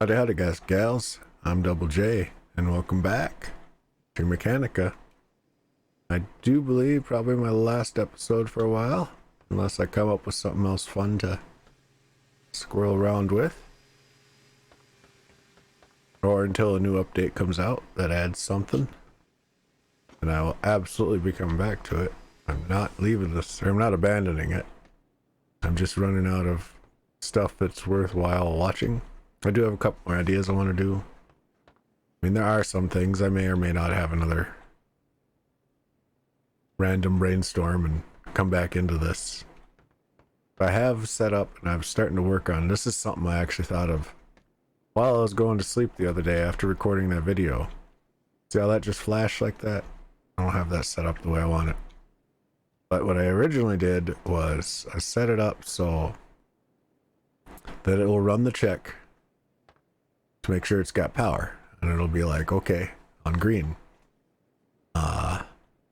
Howdy guys, gals. I'm Double J, and welcome back to Mechanica. I do believe probably my last episode for a while, unless I come up with something else fun to squirrel around with. Or until a new update comes out that adds something. And I will absolutely be coming back to it. I'm not leaving this, or I'm not abandoning it. I'm just running out of stuff that's worthwhile watching. I do have a couple more ideas I want to do. I mean, there are some things I may or may not have another random brainstorm and come back into this. But I have set up and I'm starting to work on. This is something I actually thought of while I was going to sleep the other day after recording that video. See how that just flashed like that? I don't have that set up the way I want it. But what I originally did was I set it up so that it will run the check to make sure it's got power, and it'll be like, okay, on green. But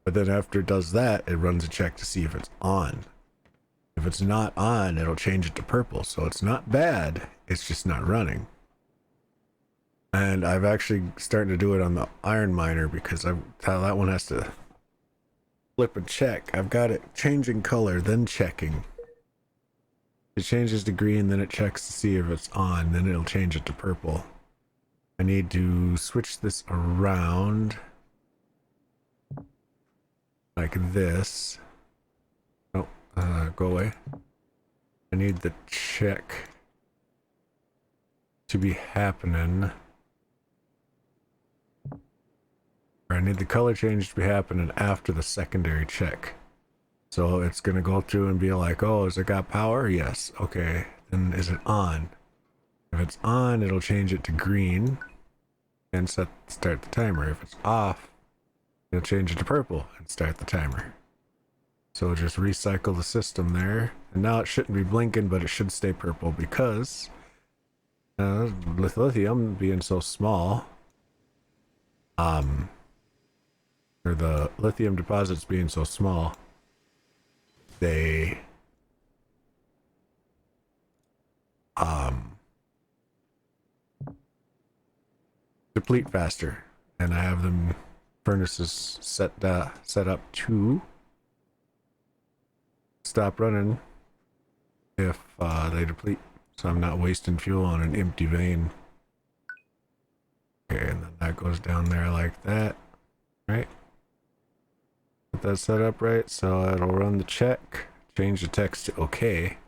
then after it does that, it runs a check to see if it's on. If it's not on, it'll change it to purple. So it's not bad, it's just not running. And I've actually started to do it on the iron miner because that one has to flip and check. I've got it changing color, then checking. It changes to green, then it checks to see if it's on, then it'll change it to purple. I need to switch this around like this. Oh, go away. I need the check to be happening. Or I need the color change to be happening after the secondary check. So it's going to go through and be like, oh, has it got power? Yes. Okay. Then is it on? If it's on, it'll change it to green and start the timer. If it's off, it'll change it to purple and start the timer. So just recycle the system there. And now it shouldn't be blinking, but it should stay purple because with lithium being so small, or the lithium deposits being so small, they deplete faster, and I have them furnaces set up to stop running if they deplete, so I'm not wasting fuel on an empty vein. Okay, and then that goes down there like that, right? Get that set up right, so it'll run the check, change the text to okay,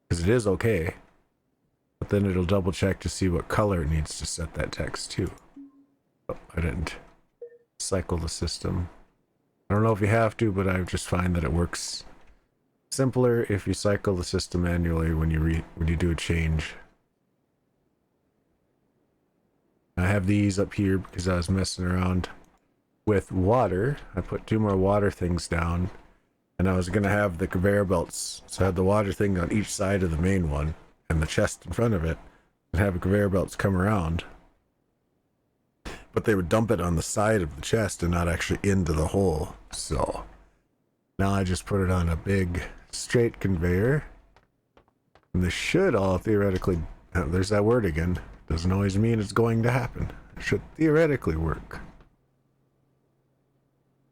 because it is okay, but then it'll double check to see what color it needs to set that text to. Oh, I didn't cycle the system. I don't know if you have to, but I just find that it works simpler if you cycle the system manually when you do a change. I have these up here because I was messing around with water. I put 2 more water things down, and I was gonna have the conveyor belts, so I had the water thing on each side of the main one and the chest in front of it, and have the conveyor belts come around, but they would dump it on the side of the chest and not actually into the hole. So now I just put it on a big straight conveyor, and this should all theoretically, there's that word again, doesn't always mean it's going to happen. It should theoretically work.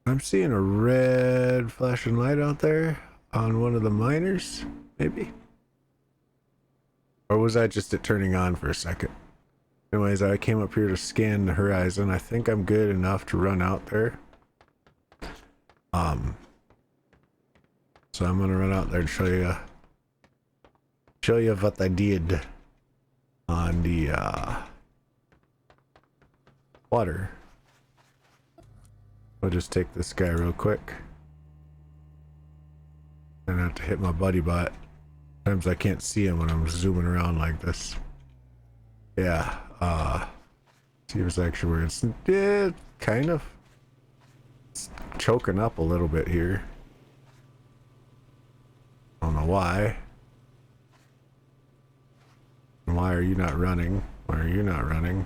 I'm seeing a red flashing light out there on one of the miners, maybe? Or was that just it turning on for a second? Anyways, I came up here to scan the horizon. I think I'm good enough to run out there. So I'm gonna run out there and show you what I did on the water. I'll just take this guy real quick. I have to hit my buddy bot. Sometimes I can't see him when I'm zooming around like this. Yeah, see if it's actually where it's, yeah, kind of. It's choking up a little bit here. I don't know why. Why are you not running? Why are you not running?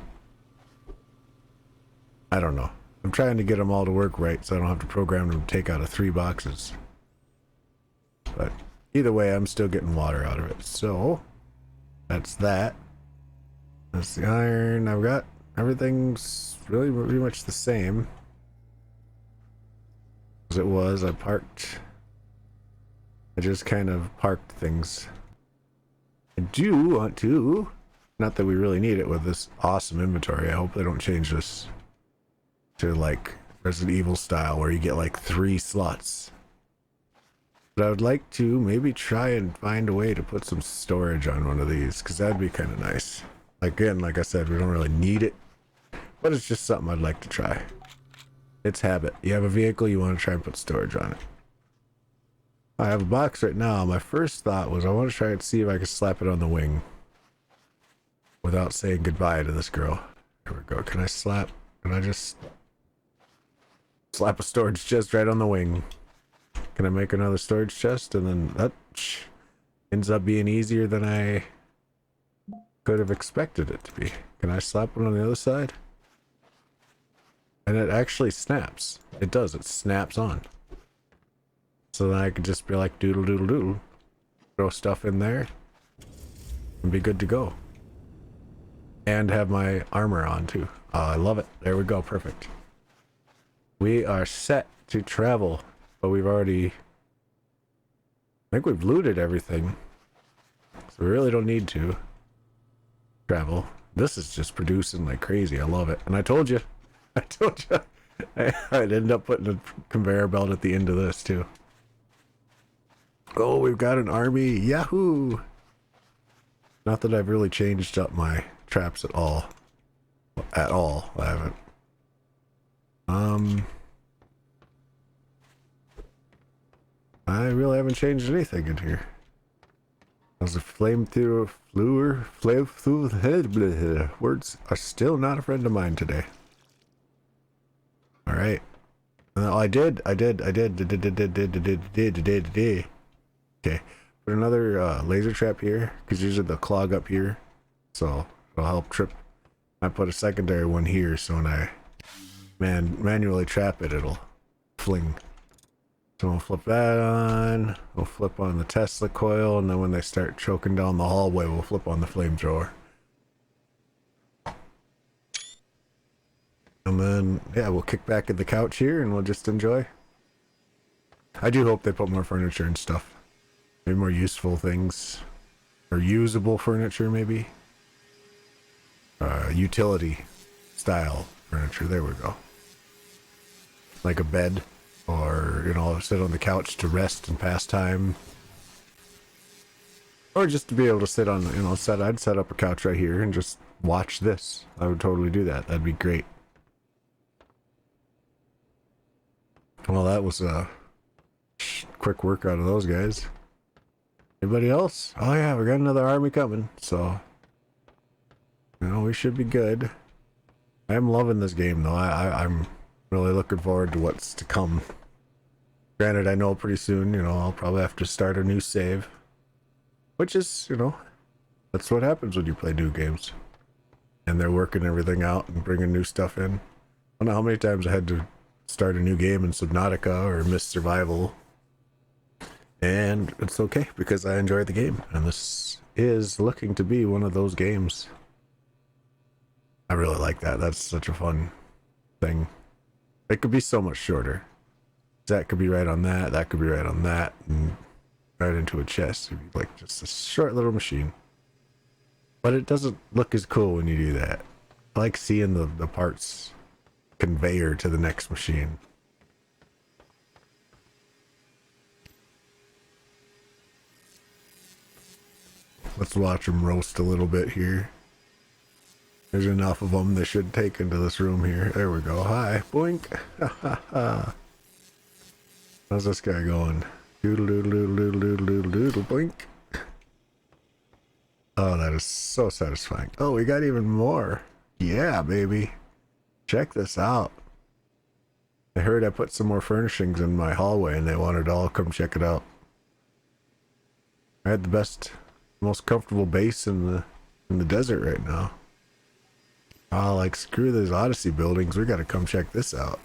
I don't know. I'm trying to get them all to work right so I don't have to program them to take out of 3 boxes. But either way, I'm still getting water out of it. So that's that. That's the iron. I've got everything's really pretty much the same as it was. I just kind of parked things. I do want to, not that we really need it with this awesome inventory. I hope they don't change this to like Resident Evil style where you get like 3 slots. But I would like to maybe try and find a way to put some storage on one of these, because that'd be kind of nice. Again, like I said, we don't really need it, but it's just something I'd like to try. It's habit. You have a vehicle, you want to try and put storage on it. I have a box right now. My first thought was I want to try and see if I can slap it on the wing without saying goodbye to this girl. Here we go. Can I just slap a storage chest right on the wing? Can I make another storage chest? And then that ends up being easier than I could have expected it to be. Can I slap one on the other side? And it actually snaps. It does. It snaps on. So then I could just be like doodle doodle doodle. Throw stuff in there. And be good to go. And have my armor on too. Oh, I love it. There we go. Perfect. We are set to travel. But we've already... I think we've looted everything. So we really don't need to travel. This is just producing like crazy. I love it. And I told you. I'd end up putting a conveyor belt at the end of this too. Oh, we've got an army. Yahoo! Not that I've really changed up my traps at all. At all. I haven't. I really haven't changed anything in here. As a flamethrower, words are still not a friend of mine today. All right. I did. Okay. Put another laser trap here, because usually they'll clog up here. So it'll help trip. I put a secondary one here, so when I manually trap it, it'll fling. So we'll flip that on. We'll flip on the Tesla coil, and then when they start choking down the hallway, we'll flip on the flamethrower. And then, yeah, we'll kick back at the couch here, and we'll just enjoy. I do hope they put more furniture and stuff. Maybe more useful things. Or usable furniture, maybe. Utility style furniture. There we go. Like a bed. Or, you know, sit on the couch to rest and pass time. Or just to be able to sit on, you know, I'd set up a couch right here and just watch this. I would totally do that. That'd be great. Well, that was a quick workout of those guys. Anybody else? Oh yeah, we got another army coming, so you know, we should be good. I am loving this game though. I'm really looking forward to what's to come. Granted, I know pretty soon, you know, I'll probably have to start a new save. Which is, you know, that's what happens when you play new games. And they're working everything out and bringing new stuff in. I don't know how many times I had to start a new game in Subnautica or Mist Survival. And it's okay, because I enjoy the game. And this is looking to be one of those games. I really like that. That's such a fun thing. It could be so much shorter. That could be right on that. That could be right on that. And right into a chest. It'd be like just a short little machine. But it doesn't look as cool when you do that. I like seeing the parts conveyor to the next machine. Let's watch them roast a little bit here. There's enough of them they should take into this room here. There we go. Hi. Boink. Ha ha ha. How's this guy going? Doodle doodle doodle doodle doodle doodle doodle boink. Oh, that is so satisfying. Oh, we got even more. Yeah, baby. Check this out. I heard I put some more furnishings in my hallway and they wanted to all come check it out. I had the best, most comfortable base in the desert right now. Oh, like screw those Odyssey buildings. We gotta come check this out.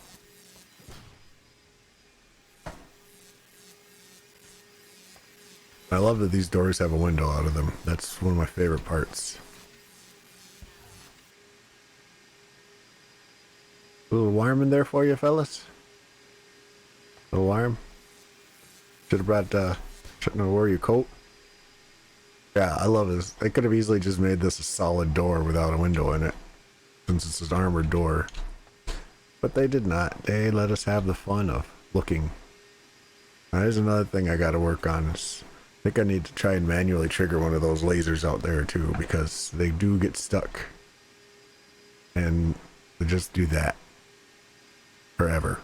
I love that these doors have a window out of them. That's one of my favorite parts. A little worm in there for you, fellas. A little worm. Should have brought, shouldn't have wore your coat. Yeah, I love this. They could have easily just made this a solid door without a window in it, since it's an armored door. But they did not. They let us have the fun of looking. Now, there's another thing I gotta work on. Is I think I need to try and manually trigger one of those lasers out there too, because they do get stuck. And they just do that. Forever.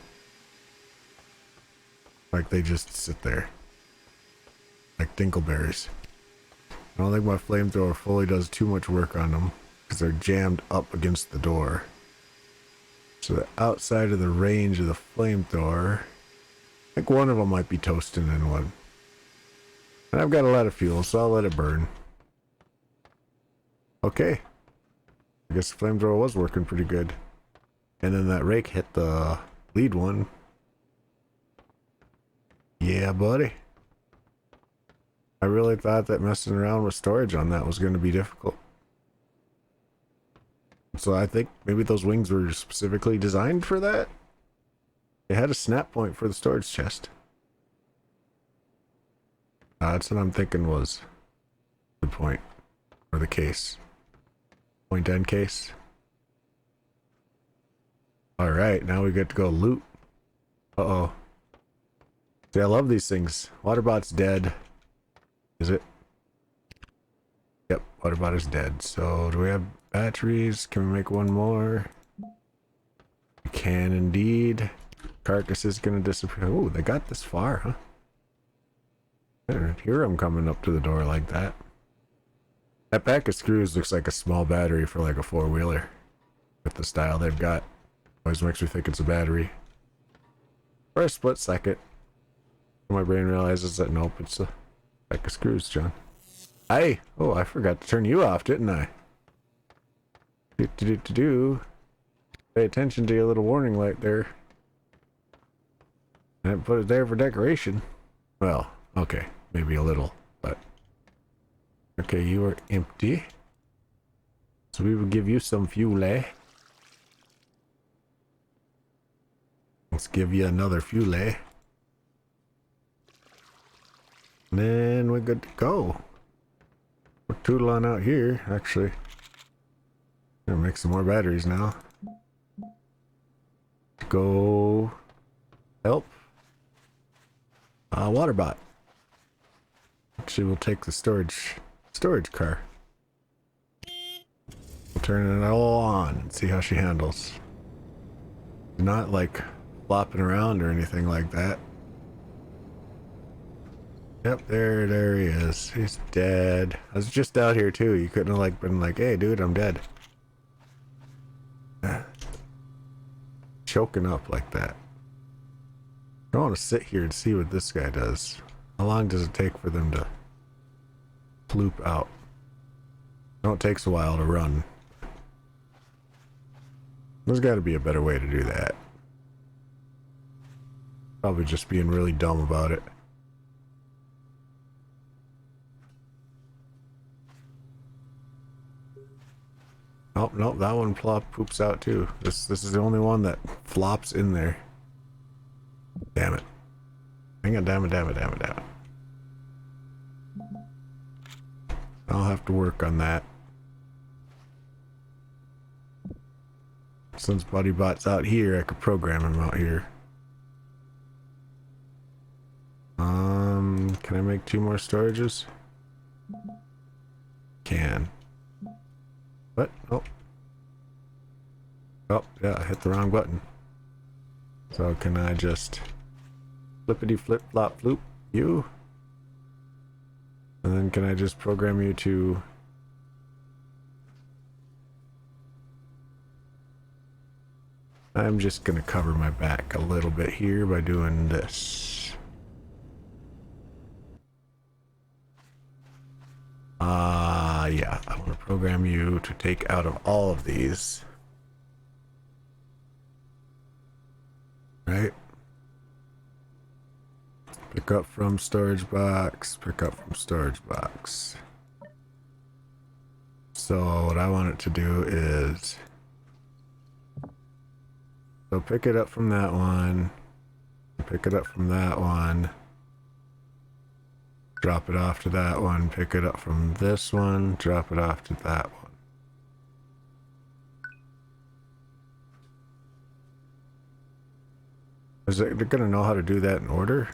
Like they just sit there. Like dingleberries. I don't think my flamethrower fully does too much work on them, because they're jammed up against the door. So they're outside of the range of the flamethrower. I think one of them might be toasting in one. And I've got a lot of fuel, so I'll let it burn. Okay. I guess the flamethrower was working pretty good. And then that rake hit the lead one. Yeah, buddy. I really thought that messing around with storage on that was going to be difficult. So I think maybe those wings were specifically designed for that. It had a snap point for the storage chest. That's what I'm thinking was the point. Or the case. Point end case. Alright, now we get to go loot. Uh-oh. See, I love these things. Waterbot's dead. Is it? Yep, Waterbot is dead. So, do we have batteries? Can we make one more? We can indeed. Carcass is gonna disappear. Oh, they got this far, huh? I didn't hear them coming up to the door like that. That pack of screws looks like a small battery for like a four-wheeler. With the style they've got. Always makes me think it's a battery. For a split second. My brain realizes that nope, it's a pack of screws, John. Hey! Oh, I forgot to turn you off, didn't I? Do. Pay attention to your little warning light there. I put it there for decoration. Well, okay, maybe a little, but... Okay, you are empty. So we will give you some fuel, eh? Let's give you another fuel, eh? And then we're good to go. We're tootling out here, actually. Gonna make some more batteries now. Go help Waterbot. Actually, we'll take the storage car. We'll turn it all on and see how she handles. Not like flopping around or anything like that. Yep, there he is. He's dead. I was just out here too. You couldn't have like been like, hey dude, I'm dead. Choking up like that. I want to sit here and see what this guy does. How long does it take for them to ploop out? No, it takes a while to run. There's got to be a better way to do that. Probably just being really dumb about it. Oh, nope, that one poops out too. This is the only one that flops in there. Damn it. Hang on, damn it. I'll have to work on that. Since BuddyBot's out here, I could program him out here. Can I make 2 more storages? Can. What? Oh. Oh, yeah, I hit the wrong button. So can I just flippity flip flop floop you? And then can I just program you to... I'm just gonna cover my back a little bit here by doing this. Yeah, I want to program you to take out of all of these. Right? Pick up from storage box, pick up from storage box. So what I want it to do is So pick it up from that one. Pick it up from that one. Drop it off to that one. Pick it up from this one. Drop it off to that one. Is it gonna know how to do that in order?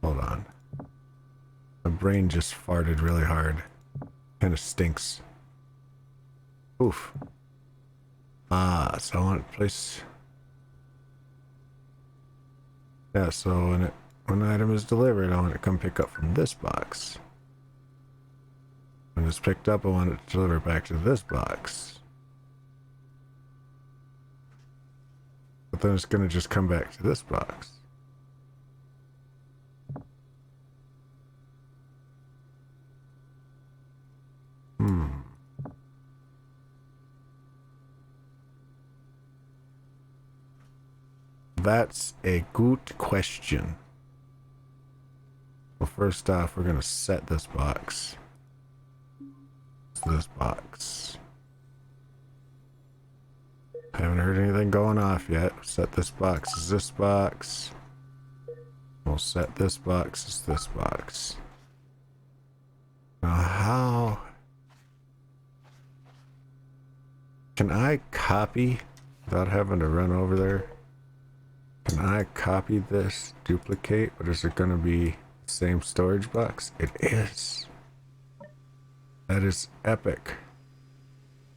Hold on. My brain just farted really hard. Kind of stinks. Oof. So I want to place. Yeah, so when an item is delivered, I want it to come pick up from this box. When it's picked up, I want it to deliver back to this box. But then it's going to just come back to this box. That's a good question. Well, first off, we're going to set this box. This box. I haven't heard anything going off yet. Set this box as this box. We'll set this box as this box. Now how can I copy without having to run over there? Can I copy this, duplicate, but is it going to be the same storage box? It is. That is epic.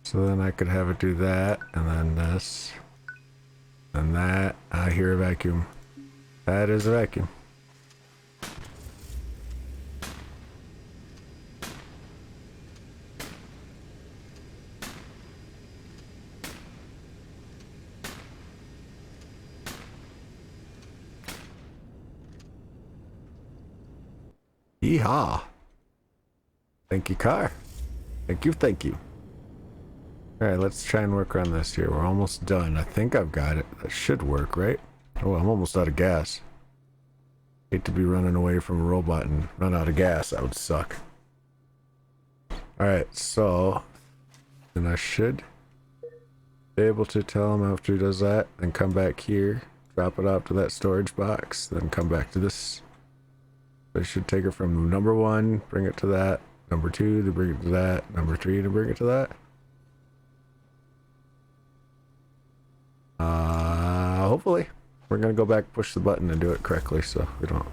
So then I could have it do that, and then this, and that. I hear a vacuum. That is a vacuum. Yeehaw. Thank you, car. Thank you, thank you. Alright, let's try and work on this here. We're almost done. I think I've got it. That should work, right? Oh, I'm almost out of gas. Hate to be running away from a robot and run out of gas. That would suck. Alright, so then I should be able to tell him after he does that, then come back here, drop it off to that storage box, then come back to this. I should take it from number 1, bring it to that, number 2 to bring it to that, number 3 to bring it to that. Hopefully. We're gonna go back, push the button, and do it correctly so we don't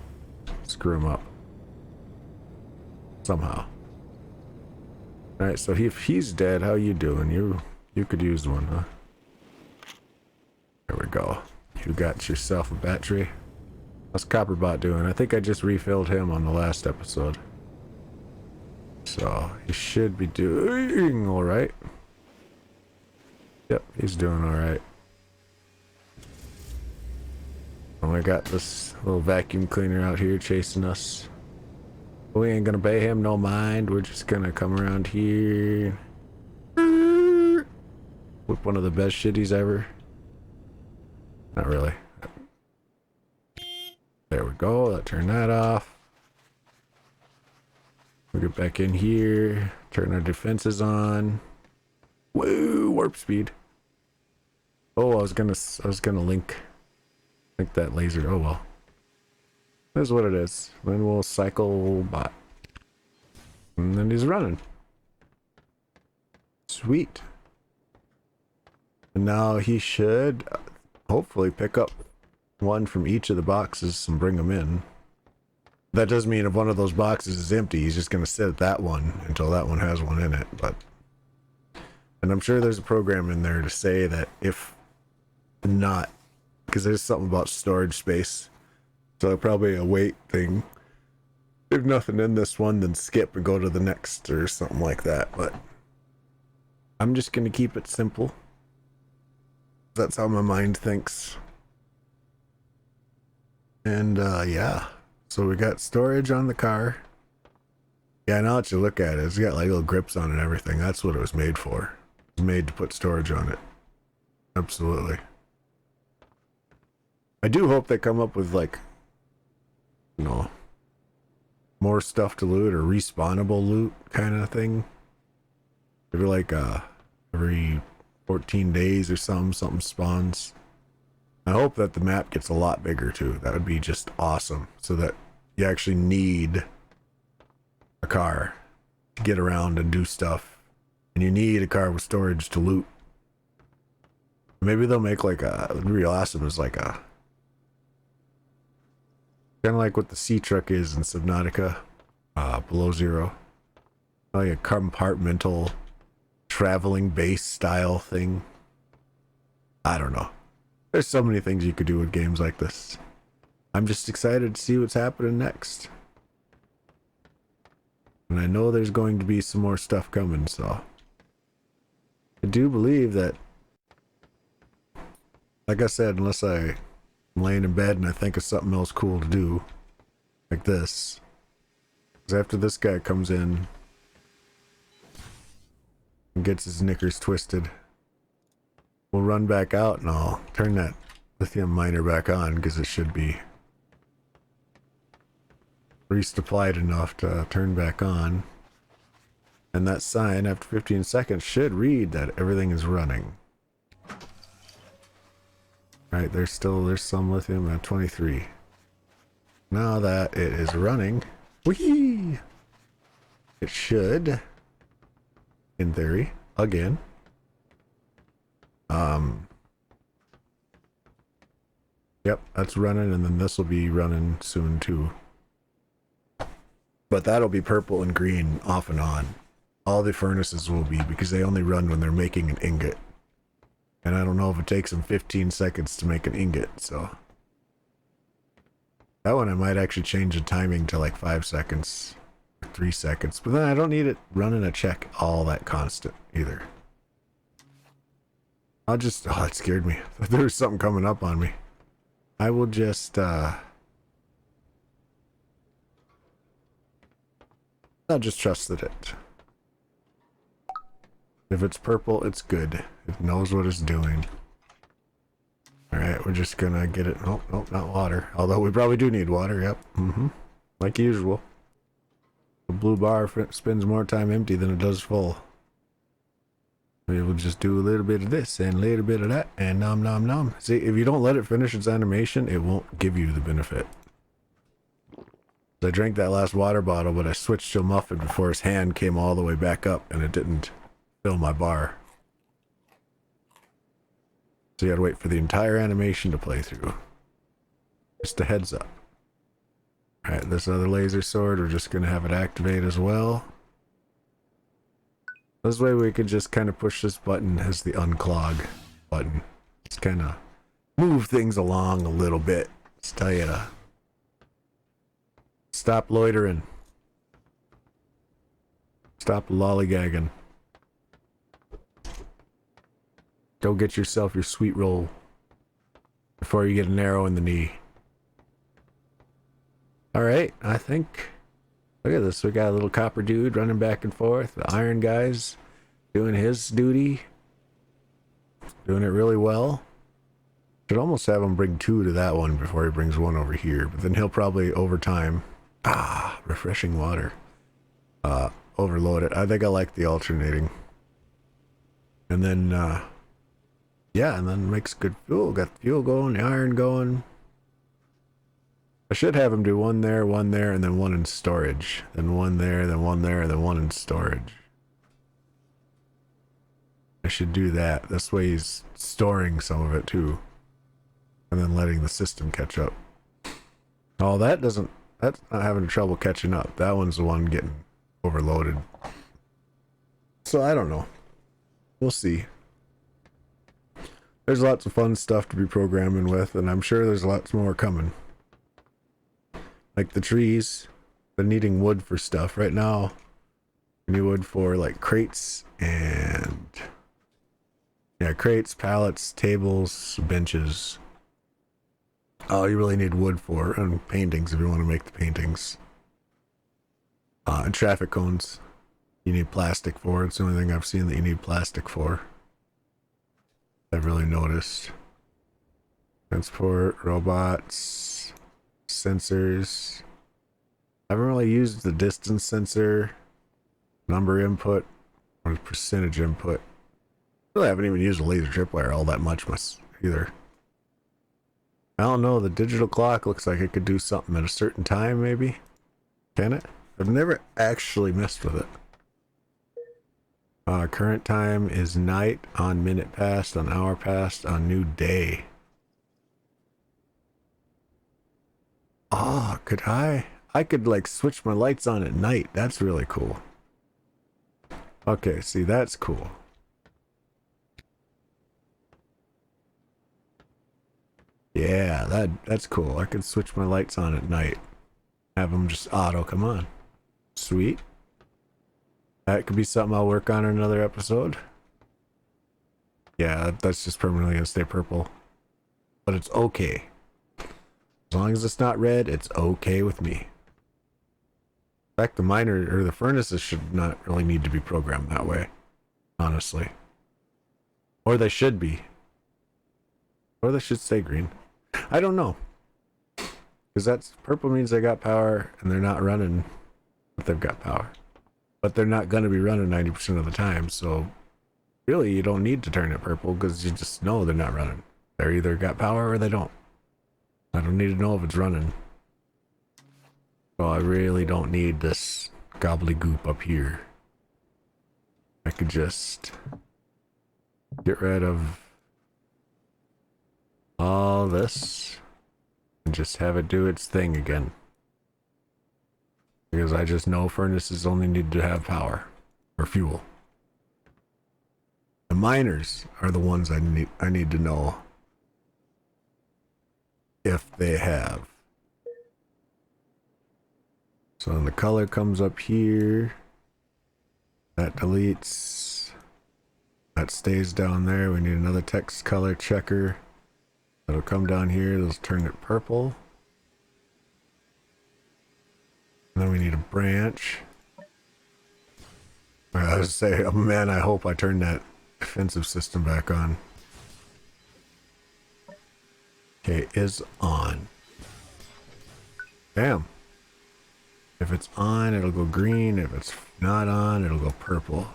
screw him up. Somehow. Alright, so if he's dead, how you doing? You could use one, huh? There we go. You got yourself a battery. How's Copperbot doing? I think I just refilled him on the last episode. So, he should be doing alright. Yep, he's doing alright. Oh, I got this little vacuum cleaner out here chasing us. We ain't gonna pay him no mind. We're just gonna come around here. Whip one of the best shitties ever. Not really. There we go. Let's turn that off. We get back in here. Turn our defenses on. Woo! Warp speed. Oh, I was gonna link that laser. Oh well. That's what it is. Then we'll cycle bot. And then he's running. Sweet. And now he should hopefully pick up one from each of the boxes and bring them in. That does mean if one of those boxes is empty, he's just going to sit at that one until that one has one in it. But, and I'm sure there's a program in there to say that if not, because there's something about storage space, so probably a wait thing. If nothing in this one, then skip and go to the next or something like that. But I'm just going to keep it simple. That's how my mind thinks. And yeah, so we got storage on the car. Yeah, now that you look at it, it's got like little grips on it and everything. That's what it was made for. It was made to put storage on it. Absolutely. I do hope they come up with like, you know, more stuff to loot or respawnable loot kind of thing. Maybe like every 14 days or something spawns. I hope that the map gets a lot bigger too. That would be just awesome, so that you actually need a car to get around and do stuff, and you need a car with storage to loot. Maybe they'll make like a real awesome is like a kind of like what the sea truck is in Subnautica, Below Zero, like a compartmental traveling base style thing. I don't know. There's so many things you could do with games like this. I'm just excited to see what's happening next. And I know there's going to be some more stuff coming, so I do believe that, like I said, unless I'm laying in bed and I think of something else cool to do, like this. Because after this guy comes in and gets his knickers twisted, we'll run back out and I'll turn that lithium miner back on, because it should be resupplied enough to turn back on. And that sign after 15 seconds should read that everything is running. Right, there's some lithium at 23. Now that it is running, whee! It should, in theory, again. Yep, that's running, and then this will be running soon too. But that'll be purple and green off and on. All the furnaces will be, because they only run when they're making an ingot. And I don't know if it takes them 15 seconds to make an ingot, so that one I might actually change the timing to like 5 seconds, or 3 seconds. But then I don't need it running a check all that constant either. I'll just, oh, it scared me. There was something coming up on me. I will just, I'll just trust that if it's purple, it's good. It knows what it's doing. Alright, we're just gonna get it. Oh, nope, not water. Although we probably do need water, yep. Like usual. The blue bar spends more time empty than it does full. We will just do a little bit of this and a little bit of that, and nom nom nom. See, if you don't let it finish its animation, it won't give you the benefit. I drank that last water bottle, but I switched to a muffin before his hand came all the way back up, and it didn't fill my bar. So you gotta wait for the entire animation to play through. Just a heads up. Alright, this other laser sword, we're just gonna have it activate as well. This way we could just kind of push this button as the unclog button. Just kind of move things along a little bit. Just tell you to stop loitering. Stop lollygagging. Go get yourself your sweet roll before you get an arrow in the knee. Alright, I think, look at this, we got a little copper dude running back and forth. The iron guy's doing his duty. Doing it really well. Should almost have him bring 2 to that one before he brings 1 over here. But then he'll probably, over time, refreshing water. Overload it. I think I like the alternating. And then, yeah, and then makes good fuel. Got the fuel going, the iron going. I should have him do 1 there, and then 1 in storage. Then 1 there, then 1 there, and then 1 in storage. I should do that. This way he's storing some of it too. And then letting the system catch up. Oh, that's not having trouble catching up. That one's the one getting overloaded. So I don't know. We'll see. There's lots of fun stuff to be programming with, and I'm sure there's lots more coming. Like the trees, they're needing wood for stuff. Right now, you need wood for like crates and, yeah, crates, pallets, tables, benches. Oh, you really need wood for, and paintings if you want to make the paintings. And traffic cones, you need plastic for. It's the only thing I've seen that you need plastic for. I've really noticed. Transport, robots, sensors. I haven't really used the distance sensor, number input, or percentage input. Really haven't even used a laser tripwire all that much either. I don't know, the digital clock looks like it could do something at a certain time, maybe? Can it? I've never actually messed with it. Current time is night, on minute past, on hour past, on new day. Oh, could I? I could like switch my lights on at night. That's really cool. Okay, see, that's cool. Yeah, that's cool. I could switch my lights on at night. Have them just auto come on. Sweet. That could be something I'll work on in another episode. Yeah, that's just permanently gonna stay purple. But it's okay. As long as it's not red, it's okay with me. In fact, the miner or the furnaces should not really need to be programmed that way. Honestly. Or they should be. Or they should stay green. I don't know. Because that's purple means they got power and they're not running, but they've got power. But they're not going to be running 90% of the time, so really you don't need to turn it purple because you just know they're not running. They're either got power or they don't. I don't need to know if it's running. So I really don't need this gobbledygook up here. I could just get rid of all this and just have it do its thing again. Because I just know furnaces only need to have power or fuel. The miners are the ones I need to know if they have. So then the color comes up here. That deletes. That stays down there. We need another text color checker. That'll come down here. Let's turn it purple. And then we need a branch. I was say, oh man, I hope I turn that defensive system back on. Okay, is on. Damn. If it's on, it'll go green. If it's not on, it'll go purple.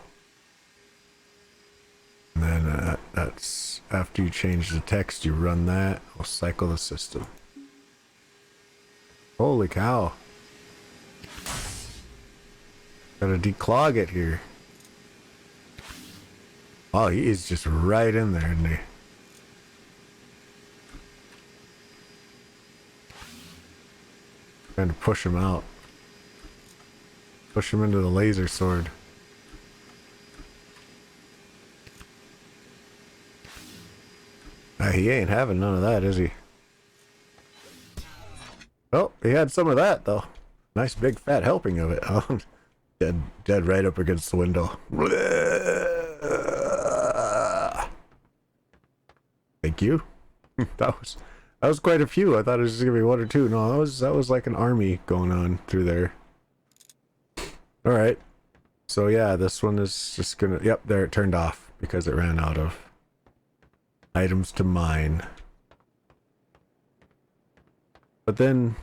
And then that's after you change the text, you run that. It'll cycle the system. Holy cow. Gotta declog it here. Oh, he is just right in there, isn't he? Trying to push him out. Push him into the laser sword. He ain't having none of that, is he? Oh, he had some of that, though. Nice big fat helping of it. Oh, dead right up against the window. Thank you. That was quite a few. I thought it was just gonna be one or two. No, that was like an army going on through there. All right. So yeah, this one is just gonna. Yep, there it turned off because it ran out of items to mine. But then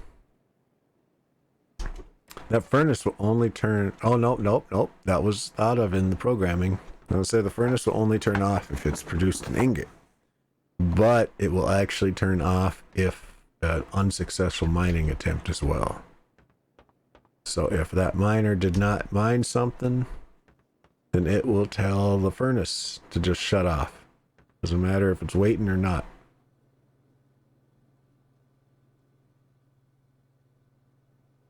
that furnace will only turn. Oh nope. That was thought of in the programming. I would say the furnace will only turn off if it's produced an ingot, but it will actually turn off if an unsuccessful mining attempt as well. So if that miner did not mine something, then it will tell the furnace to just shut off. Doesn't matter if it's waiting or not.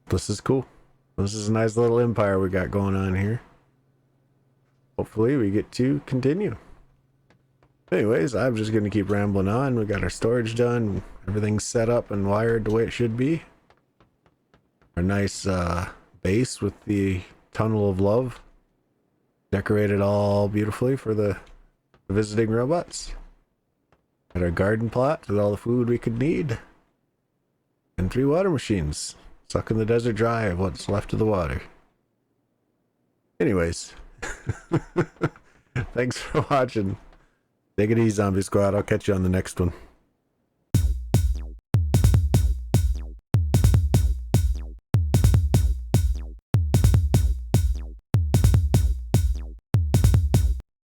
This is cool. This is a nice little empire we got going on here. Hopefully we get to continue. Anyways, I'm just going to keep rambling on. We got our storage done. Everything's set up and wired the way it should be. Our nice base with the tunnel of love. Decorated all beautifully for the visiting robots. Got our garden plot with all the food we could need. And 3 water machines. Sucking the desert dry of what's left of the water. Anyways. Thanks for watching. Take it easy, Zombie Squad. I'll catch you on the next one.